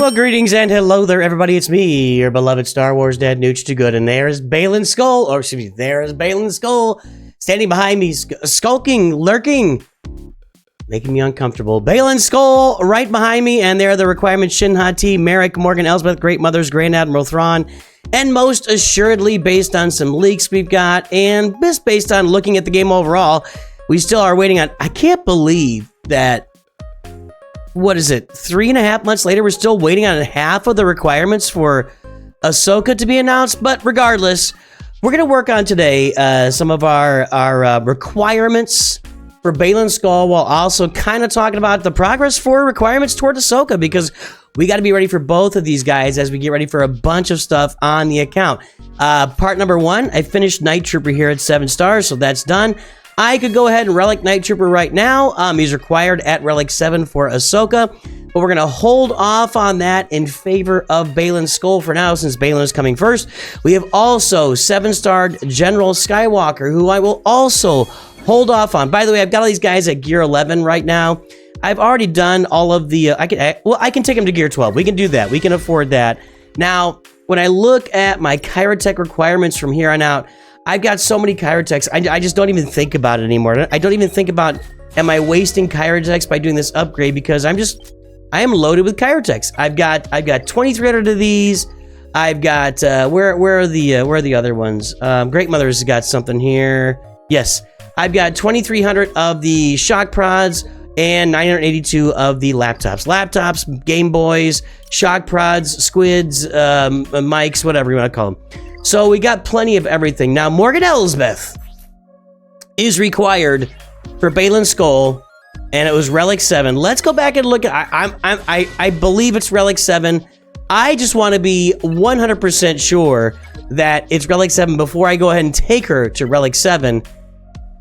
Well, greetings and hello there, everybody. It's me, your beloved Star Wars dad, Nooch to Good, and there's Baylan Skoll, or excuse me, there's Baylan Skoll, standing behind me, skulking, lurking, making me uncomfortable. Baylan Skoll right behind me, and there are the requirements: Shin Hati, Merrick, Morgan, Elsbeth, Great Mothers, Grand Admiral Thrawn, and most assuredly, based on some leaks we've got, and just based on looking at the game overall, we still are waiting on. I can't believe that. What is it? 3.5 months later, we're still waiting on half of the requirements for Ahsoka to be announced. But regardless, we're going to work on today some of our requirements for Baylan Skoll, while also kind of talking about the progress for requirements toward Ahsoka, because we got to be ready for both of these guys as we get ready for a bunch of stuff on the account. Part number 1, I finished Night Trooper here at 7 stars, so that's done. I could go ahead and relic Night Trooper right now. He's required at relic 7 for Ahsoka, but we're going to hold off on that in favor of Baylan Skoll for now, since Baylan is coming first. We have also 7-starred General Skywalker, who I will also hold off on. By the way, I've got all these guys at gear 11 right now. I've already done all of the, I can take them to gear 12. We can do that. We can afford that. Now, when I look at my chirotech requirements from here on out, I've got so many chirotechs, I just don't even think about it anymore. I don't even think about, am I wasting chirotechs by doing this upgrade, because I am loaded with chirotechs. I've got 2,300 of these. I've got, where are the other ones? Great Mother's got something here. Yes, I've got 2,300 of the shock prods and 982 of the laptops, Game Boys, shock prods, squids, mics, whatever you want to call them. So we got plenty of everything. Now, Morgan Elsbeth is required for Baylan Skoll, and it was relic 7. Let's go back and look at. I believe it's relic 7. I just want to be 100% sure that it's relic 7 before I go ahead and take her to relic 7.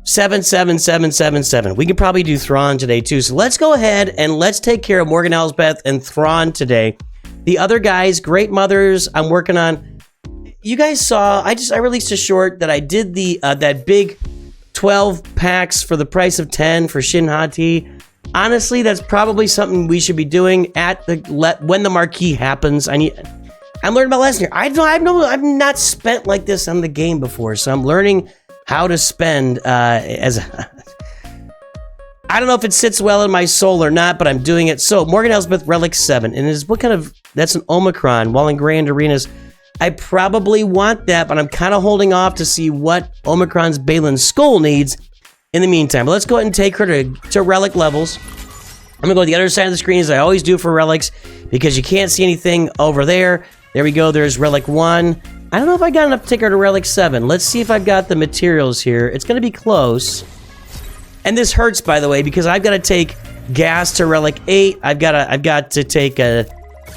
77777. We can probably do Thrawn today too. So let's go ahead and let's take care of Morgan Elsbeth and Thrawn today. The other guys, Great Mothers, I'm working on. You guys saw, I released a short that I did the that big 12 packs for the price of 10 for Shin Hati. Honestly, that's probably something we should be doing at when the marquee happens. I'm learning about last year. I've not spent like this on the game before, so I'm learning how to spend I don't know if it sits well in my soul or not, but I'm doing it. So Morgan Elsbeth, relic 7, and that's an Omicron while in Grand Arenas. I probably want that, but I'm kind of holding off to see what Omicron's Baylan Skoll needs in the meantime. But let's go ahead and take her to relic levels. I'm going to go to the other side of the screen, as I always do for relics, because you can't see anything over there. There we go. There's relic 1. I don't know if I got enough to take her to relic 7. Let's see if I've got the materials here. It's going to be close. And this hurts, by the way, because I've got to take gas to relic 8. I've got to take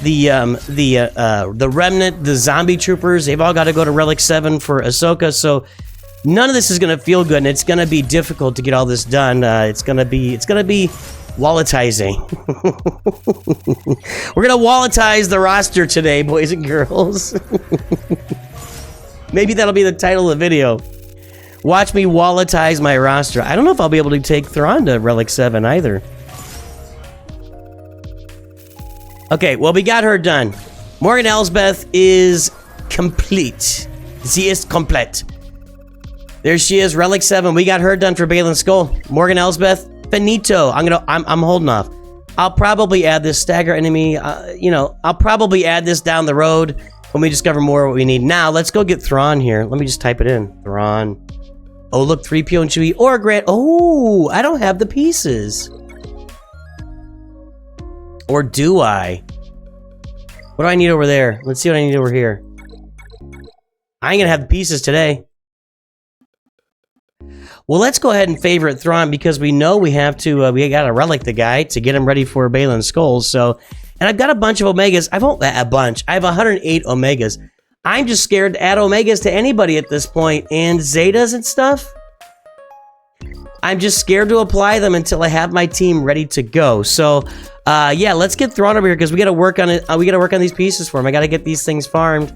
the remnant, the zombie troopers. They've all got to go to relic 7 for Ahsoka. So none of this is going to feel good, and it's going to be difficult to get all this done. It's going to be walletizing. We're going to walletize the roster today, boys and girls. Maybe that'll be the title of the video. Watch me walletize my roster. I don't know if I'll be able to take Thrawn to relic 7 either. Okay, well, we got her done. Morgan Elsbeth is complete. She is complete. There she is, relic 7. We got her done for Baylan Skoll. Morgan Elsbeth, finito. I'm holding off. I'll probably add this stagger enemy. I'll probably add this down the road when we discover more of what we need. Now, let's go get Thrawn here. Let me just type it in. Thrawn. Oh, look, 3PO and Chewie or Grant. Oh, I don't have the pieces. Or do I? What do I need over there? Let's see what I need over here. I ain't gonna have the pieces today. Well, let's go ahead and favorite Thrawn, because we know we have to, we gotta relic the guy to get him ready for Baylan Skoll. So, and I've got a bunch of Omegas. I have 108 Omegas. I'm just scared to add Omegas to anybody at this point, and Zetas and stuff. I'm just scared to apply them until I have my team ready to go. So, yeah, let's get Thrawn over here, because we got to work on it. We got to work on these pieces for him. I got to get these things farmed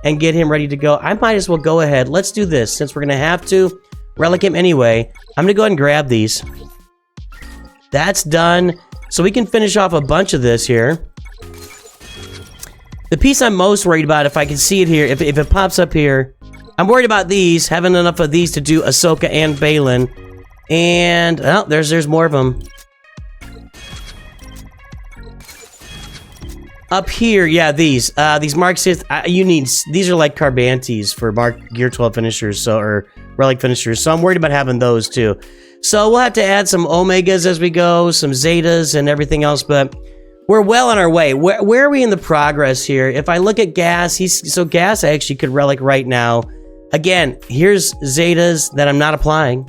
and get him ready to go. I might as well go ahead. Let's do this, since we're gonna have to relic him anyway. I'm gonna go ahead and grab these. That's done. So we can finish off a bunch of this here. The piece I'm most worried about, if I can see it here, if it pops up here, I'm worried about these, having enough of these to do Ahsoka and Baylan. And, oh, there's more of them. Up here, yeah, these Mark Sith, these are like Carbantes for Mark Gear 12 finishers, so, or Relic finishers, so I'm worried about having those too. So we'll have to add some Omegas as we go, some Zetas and everything else, but we're well on our way. Where are we in the progress here? If I look at Gas, Gas I actually could Relic right now. Again, here's Zetas that I'm not applying.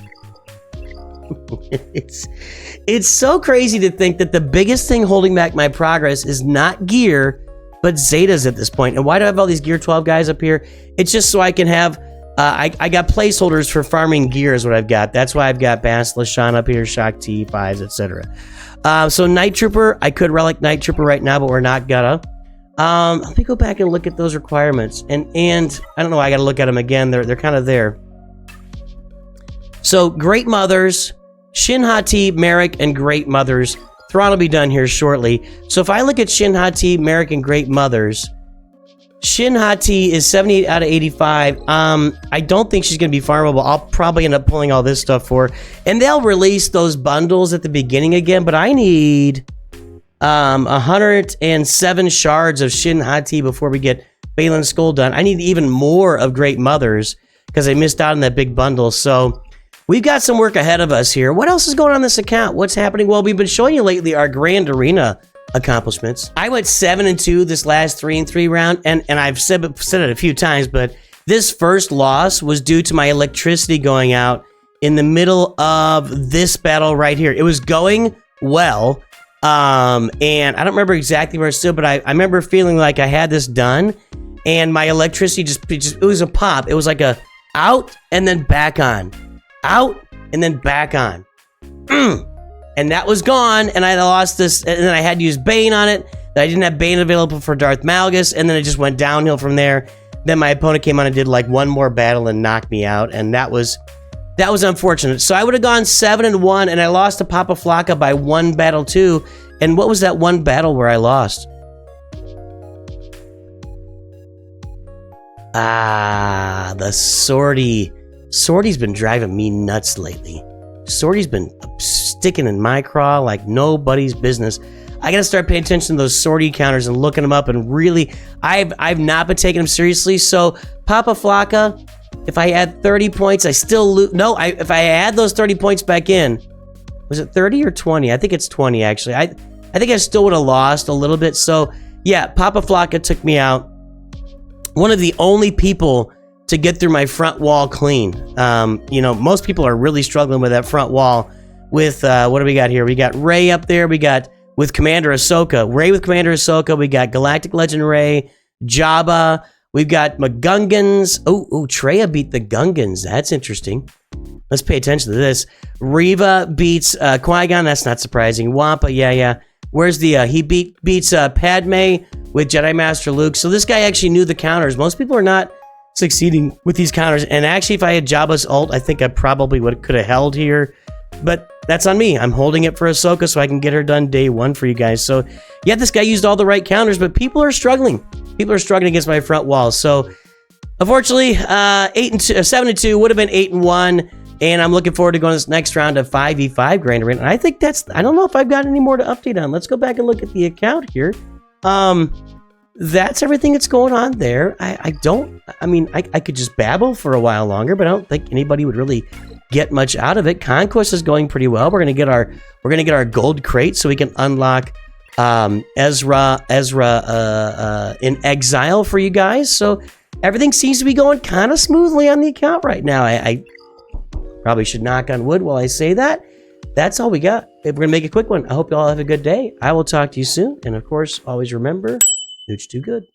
It's so crazy to think that the biggest thing holding back my progress is not gear, but Zetas at this point. And why do I have all these Gear 12 guys up here? It's just so I can have, I got placeholders for farming gear is what I've got. That's why I've got Bastila Shan up here, Shock T, 5s, etc. So Night Trooper, I could Relic Night Trooper right now, but we're not gonna. Let me go back and look at those requirements. And I don't know, I gotta look at them again. They're kind of there. So Great Mothers, Shin Hati, Merrick, and Great Mothers. Thrawn will be done here shortly. So if I look at Shin Hati, Merrick, and Great Mothers, Shin Hati is 78 out of 85. I don't think she's going to be farmable. I'll probably end up pulling all this stuff for her. And they'll release those bundles at the beginning again, but I need 107 shards of Shin Hati before we get Baylan Skoll done. I need even more of Great Mothers because I missed out on that big bundle. So we've got some work ahead of us here. What else is going on this account? What's happening? Well, we've been showing you lately our Grand Arena accomplishments. I went 7-2 this last 3-3 round, and I've said it a few times, but this first loss was due to my electricity going out in the middle of this battle right here. It was going well, and I don't remember exactly where it stood, but I remember feeling like I had this done, and my electricity just it was a pop. It was like a out and then back on. Out and then back on. And that was gone, and I lost this, and then I had to use Bane on it. Then I didn't have Bane available for Darth Malgus, and then it just went downhill from there. Then my opponent came on and did like one more battle and knocked me out, and that was unfortunate. So I would have gone 7-1, and I lost to Papa Flocka by one battle too. And what was that one battle where I lost? The Sortie. Sortie's been driving me nuts lately. Sortie's been sticking in my craw like nobody's business. I gotta start paying attention to those sortie counters and looking them up, and really, I've not been taking them seriously. So Papa Flocka, if I add 30 points, I still lose. No, if I add those 30 points back in, was it 30 or 20? I think it's 20 actually. I think I still would have lost a little bit. So yeah, Papa Flocka took me out. One of the only people to get through my front wall clean. You know, most people are really struggling with that front wall with, what do we got here? We got Rey up there. We got with Commander Ahsoka. Rey with Commander Ahsoka. We got Galactic Legend Rey, Jabba. We've got McGungans. Oh, Treya beat the Gungans. That's interesting. Let's pay attention to this. Reva beats Qui-Gon. That's not surprising. Wampa, yeah. Where's the, he beats Padme with Jedi Master Luke. So this guy actually knew the counters. Most people are not succeeding with these counters, and actually if I had Jabba's ult, I think I probably could have held here, but that's on me. I'm holding it for Ahsoka so I can get her done day one for you guys. So yeah, this guy used all the right counters, but people are struggling against my front wall. So unfortunately, 7-2 would have been 8-1, and I'm looking forward to going to this next round of 5v5 Grand Arena. And I think I don't know if I've got any more to update on. Let's go back and look at the account here. That's everything that's going on there. I could just babble for a while longer, but I don't think anybody would really get much out of it. Conquest is going pretty well. We're gonna get our gold crate so we can unlock Ezra in exile for you guys. So everything seems to be going kind of smoothly on the account right now. I probably should knock on wood while I say that. That's all we got. We're gonna make a quick one. I hope you all have a good day. I will talk to you soon, and of course, always remember, Nooch too good.